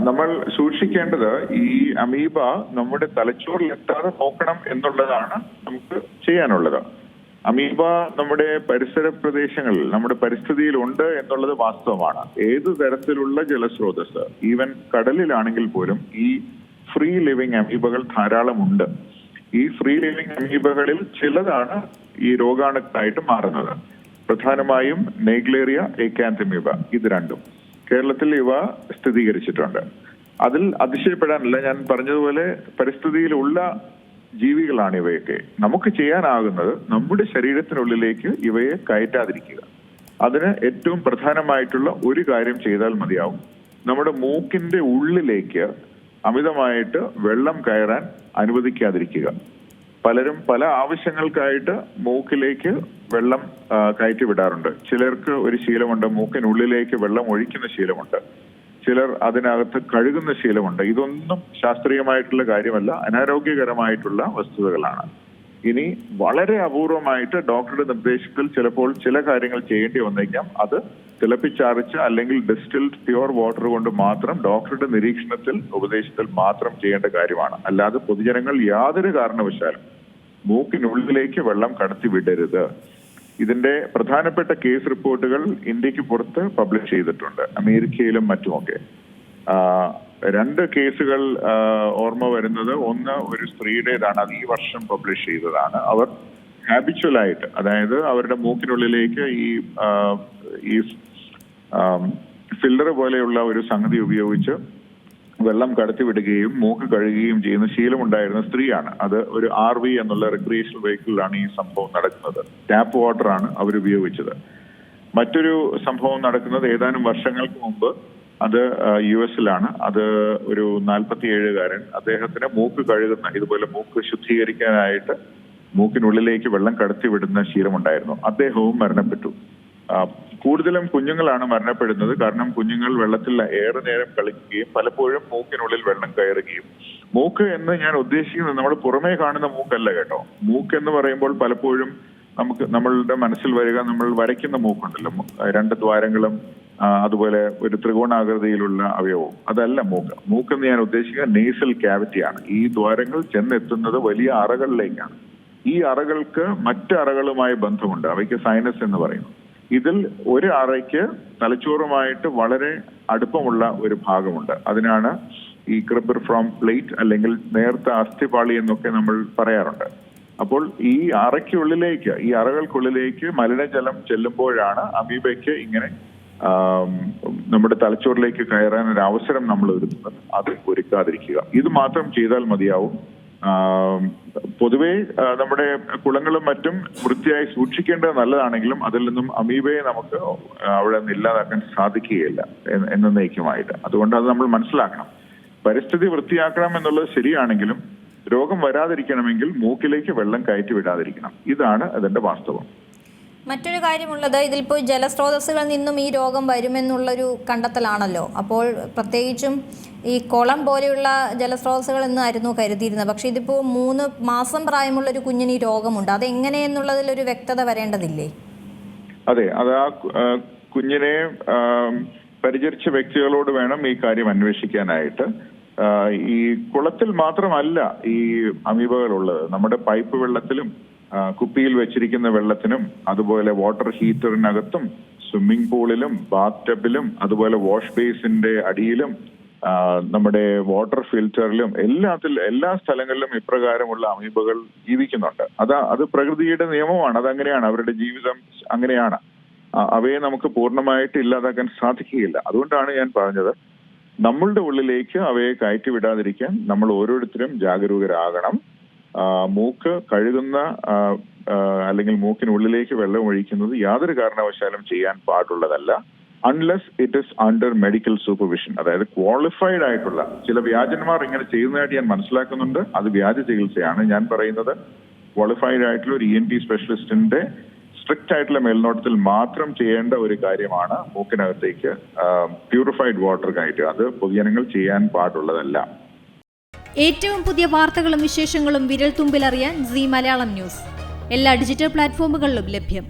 നമ്മൾ സൂക്ഷിക്കേണ്ടത് ഈ അമീബ നമ്മുടെ തലച്ചോറിലെത്താതെ നോക്കണം എന്നുള്ളതാണ് നമുക്ക് ചെയ്യാനുള്ളത്. അമീബ നമ്മുടെ പരിസര പ്രദേശങ്ങളിൽ, നമ്മുടെ പരിസ്ഥിതിയിൽ ഉണ്ട് എന്നുള്ളത് വാസ്തവമാണ്. ഏതു തരത്തിലുള്ള ജലസ്രോതസ്, ഈവൻ കടലിലാണെങ്കിൽ പോലും ഈ ഫ്രീ ലിവിങ് അമീബകൾ ധാരാളമുണ്ട്. ഈ ഫ്രീ ലിവിങ് അമീബകളിൽ ചിലതാണ് ഈ രോഗാണുക്കളായിട്ട് മാറുന്നത്. പ്രധാനമായും നെയ്ഗ്ലേറിയ, എക്കാന്തമീബ, ഇത് രണ്ടും കേരളത്തിൽ ഇവ സ്ഥിരീകരിച്ചിട്ടുണ്ട്. അതിൽ അതിശയപ്പെടാനില്ല. ഞാൻ പറഞ്ഞതുപോലെ പരിസ്ഥിതിയിലുള്ള ജീവികളാണ് ഇവയൊക്കെ. നമുക്ക് ചെയ്യാനാകുന്നത് നമ്മുടെ ശരീരത്തിനുള്ളിലേക്ക് ഇവയെ കയറ്റാതിരിക്കുക. അതിന് ഏറ്റവും പ്രധാനമായിട്ടുള്ള ഒരു കാര്യം ചെയ്താൽ മതിയാവും. നമ്മുടെ മൂക്കിന്റെ ഉള്ളിലേക്ക് അമിതമായിട്ട് വെള്ളം കയറാൻ അനുവദിക്കാതിരിക്കുക. പലരും പല ആവശ്യങ്ങൾക്കായിട്ട് മൂക്കിലേക്ക് വെള്ളം കയറ്റി വിടാറുണ്ട്. ചിലർക്ക് ഒരു ശീലമുണ്ട്, മൂക്കിനുള്ളിലേക്ക് വെള്ളം ഒഴിക്കുന്ന ശീലമുണ്ട്. ചിലർ അതിനകത്ത് കഴുകുന്ന ശീലമുണ്ട്. ഇതൊന്നും ശാസ്ത്രീയമായിട്ടുള്ള കാര്യമല്ല, അനാരോഗ്യകരമായിട്ടുള്ള വസ്തുതകളാണ്. ഇനി വളരെ അപൂർവമായിട്ട് ഡോക്ടറുടെ നിർദ്ദേശത്തിൽ ചിലപ്പോൾ ചില കാര്യങ്ങൾ ചെയ്യേണ്ടി വന്നേക്കാം. അത് തിളപ്പിച്ചാറിച്ച് അല്ലെങ്കിൽ ഡിസ്റ്റിൽഡ് പ്യുവർ വാട്ടർ കൊണ്ട് മാത്രം ഡോക്ടറുടെ നിരീക്ഷണത്തിൽ, ഉപദേശത്തിൽ മാത്രം ചെയ്യേണ്ട കാര്യമാണ്. അല്ലാതെ പൊതുജനങ്ങൾ യാതൊരു കാരണവശാലും മൂക്കിനുള്ളിലേക്ക് വെള്ളം കടത്തി വിടരുത്. ഇതിന്റെ പ്രധാനപ്പെട്ട കേസ് റിപ്പോർട്ടുകൾ ഇന്ത്യക്ക് പുറത്ത് പബ്ലിഷ് ചെയ്തിട്ടുണ്ട്, അമേരിക്കയിലും മറ്റുമൊക്കെ. 2 കേസുകൾ ഓർമ്മ വരുന്നത്. ഒന്ന് ഒരു സ്ത്രീയുടേതാണ്, അത് ഈ വർഷം പബ്ലിഷ് ചെയ്തതാണ്. അവർ ഹാബിച്വലായിട്ട്, അതായത് അവരുടെ മൂക്കിനുള്ളിലേക്ക് ഈ ഫിൽറ്റർ പോലെയുള്ള ഒരു സംഗതി ഉപയോഗിച്ച് വെള്ളം കടത്തിവിടുകയും മൂക്ക് കഴുകുകയും ചെയ്യുന്ന ശീലമുണ്ടായിരുന്ന സ്ത്രീയാണ്. അത് ഒരു RV എന്നുള്ള റിക്രിയേഷണൽ വെഹിക്കിളിലാണ് ഈ സംഭവം നടക്കുന്നത്. ടാപ്പ് വാട്ടർ ആണ് അവരുപയോഗിച്ചത്. മറ്റൊരു സംഭവം നടക്കുന്നത് ഏതാനും വർഷങ്ങൾക്ക് മുമ്പ്. അത് US-ലാണ്. അത് ഒരു 47-കാരൻ, അദ്ദേഹത്തിന് മൂക്ക് കഴുകുന്ന, ഇതുപോലെ മൂക്ക് ശുദ്ധീകരിക്കാനായിട്ട് മൂക്കിനുള്ളിലേക്ക് വെള്ളം കടത്തിവിടുന്ന ശീലമുണ്ടായിരുന്നു. അദ്ദേഹവും മരണപ്പെട്ടു. കൂടുതലും കുഞ്ഞുങ്ങളാണ് മരണപ്പെടുന്നത്. കാരണം കുഞ്ഞുങ്ങൾ വെള്ളത്തിൽ ഏറെ നേരം കളിക്കുകയും പലപ്പോഴും മൂക്കിനുള്ളിൽ വെള്ളം കയറുകയും. മൂക്ക് എന്ന് ഞാൻ ഉദ്ദേശിക്കുന്നത് നമ്മൾ പുറമേ കാണുന്ന മൂക്കല്ല കേട്ടോ. മൂക്ക് എന്ന് പറയുമ്പോൾ പലപ്പോഴും നമ്മളുടെ മനസ്സിൽ വരിക, നമ്മൾ വരയ്ക്കുന്ന മൂക്കുണ്ടല്ലോ, 2 ദ്വാരങ്ങളും അതുപോലെ ഒരു ത്രികോണാകൃതിയിലുള്ള അവയവവും. അതല്ല മൂക്ക്. മൂക്കെന്ന് ഞാൻ ഉദ്ദേശിക്കുക നേസൽ ക്യാവിറ്റിയാണ്. ഈ ദ്വാരങ്ങൾ ചെന്നെത്തുന്നത് വലിയ അറകളിലേക്കാണ്. ഈ അറകൾക്ക് മറ്റ് അറകളുമായി ബന്ധമുണ്ട്. അവയ്ക്ക് സൈനസ് എന്ന് പറയുന്നു. ഇതിൽ ഒരു അറയ്ക്ക് തലച്ചോറുമായിട്ട് വളരെ അടുപ്പമുള്ള ഒരു ഭാഗമുണ്ട്. അതിനാണ് ഈ ക്രിബിഫോം പ്ലേറ്റ് അല്ലെങ്കിൽ നേർത്ത അസ്ഥിപാളി എന്നൊക്കെ നമ്മൾ പറയാറുണ്ട്. അപ്പോൾ ഈ അറയ്ക്കുള്ളിലേക്ക്, ഈ അറകൾക്കുള്ളിലേക്ക് മലിനജലം ചെല്ലുമ്പോഴാണ് അമീബയ്ക്ക് ഇങ്ങനെ നമ്മുടെ തലച്ചോറിലേക്ക് കയറാൻ ഒരു അവസരം നമ്മൾ ഒരുക്കുന്നത്. അത് ഒരുക്കാതിരിക്കുക. ഇത് മാത്രം ചെയ്താൽ മതിയാവും. പൊതുവെ നമ്മുടെ കുളങ്ങളും മറ്റും വൃത്തിയായി സൂക്ഷിക്കേണ്ടത് നല്ലതാണെങ്കിലും അതിൽ നിന്നും അമീബയെ നമുക്ക് അവിടെ നിന്ന് ഇല്ലാതാക്കാൻ സാധിക്കുകയില്ല എന്നേക്കുമായിട്ട്. അതുകൊണ്ട് അത് നമ്മൾ മനസ്സിലാക്കണം. പരിസ്ഥിതി വൃത്തിയാക്കണം എന്നുള്ളത് ശരിയാണെങ്കിലും രോഗം വരാതിരിക്കണമെങ്കിൽ മൂക്കിലേക്ക് വെള്ളം കയറ്റി വിടാതിരിക്കണം. ഇതാണ് അതിന്റെ വാസ്തവം. മറ്റൊരു കാര്യമുള്ളത്, ഇതിലിപ്പോൾ ജലസ്രോതസ്സുകളിൽ നിന്നും ഈ രോഗം വരുമെന്നുള്ളൊരു കണ്ടെത്തലാണല്ലോ. അപ്പോൾ പ്രത്യേകിച്ചും ഈ കുളം പോലെയുള്ള ജലസ്രോതസ്സുകൾ എന്നായിരുന്നു കരുതിയിരുന്നത്. പക്ഷേ ഇതിപ്പോൾ 3 മാസം പ്രായമുള്ളൊരു കുഞ്ഞിന് ഈ രോഗമുണ്ട്. അതെങ്ങനെയെന്നുള്ളതിലൊരു വ്യക്തത വരേണ്ടതില്ലേ? അതെ, അത് ആ കുഞ്ഞിനെ പരിചരിച്ച വ്യക്തികളോട് വേണം ഈ കാര്യം അന്വേഷിക്കാനായിട്ട്. ഈ കുളത്തിൽ മാത്രമല്ല ഈ അമീബകൾ ഉള്ളത്. നമ്മുടെ പൈപ്പ് വെള്ളത്തിലും കുപ്പിയിൽ വെച്ചിരിക്കുന്ന വെള്ളത്തിനും അതുപോലെ വാട്ടർ ഹീറ്ററിനകത്തും സ്വിമ്മിംഗ് പൂളിലും ബാത്ത് ടബിലും അതുപോലെ വാഷ് ബേസിന്റെ അടിയിലും നമ്മുടെ വാട്ടർ ഫിൽറ്ററിലും എല്ലാ സ്ഥലങ്ങളിലും ഇപ്രകാരമുള്ള അമീബകൾ ജീവിക്കുന്നുണ്ട്. അത് പ്രകൃതിയുടെ നിയമമാണ്. അതങ്ങനെയാണ്. അവരുടെ ജീവിതം അങ്ങനെയാണ്. അവയെ നമുക്ക് പൂർണ്ണമായിട്ട് ഇല്ലാതാക്കാൻ സാധിക്കുകയില്ല. അതുകൊണ്ടാണ് ഞാൻ പറഞ്ഞത്, നമ്മളുടെ ഉള്ളിലേക്ക് അവയെ കയറ്റി വിടാതിരിക്കാൻ നമ്മൾ ഓരോരുത്തരും ജാഗരൂകരാകണം. മൂക്ക് കഴുകുന്ന അല്ലെങ്കിൽ മൂക്കിനുള്ളിലേക്ക് വെള്ളം ഒഴിക്കുന്നത് യാതൊരു കാരണവശാലും ചെയ്യാൻ പാടുള്ളതല്ല. Unless it is under medical supervision. അതായത് ക്വാളിഫൈഡ് ആയിട്ടുള്ള ചില വ്യാജന്മാർ ഇങ്ങനെ ചെയ്യുന്നതായിട്ട് ഞാൻ മനസ്സിലാക്കുന്നുണ്ട്. അത് വ്യാജ ചികിത്സയാണ്. ഞാൻ പറയുന്നത് ക്വാളിഫൈഡ് ആയിട്ടുള്ള ഒരു ENT സ്പെഷ്യലിസ്റ്റിന്റെ സ്ട്രിക്റ്റ് ആയിട്ടുള്ള മേൽനോട്ടത്തിൽ മാത്രം ചെയ്യേണ്ട ഒരു കാര്യമാണ് മൂക്കിനകത്തേക്ക് പ്യൂരിഫൈഡ് വാട്ടർ കയറ്റുക. അത് പൊതുജനങ്ങൾ ചെയ്യാൻ പാടുള്ളതല്ല. ഏറ്റവും പുതിയ വാർത്തകളും വിശേഷങ്ങളും വിരൽ തുമ്പിലറിയാൻ സീ മലയാളം ന്യൂസ് എല്ലാ ഡിജിറ്റൽ പ്ലാറ്റ്ഫോമുകളിലും ലഭ്യം.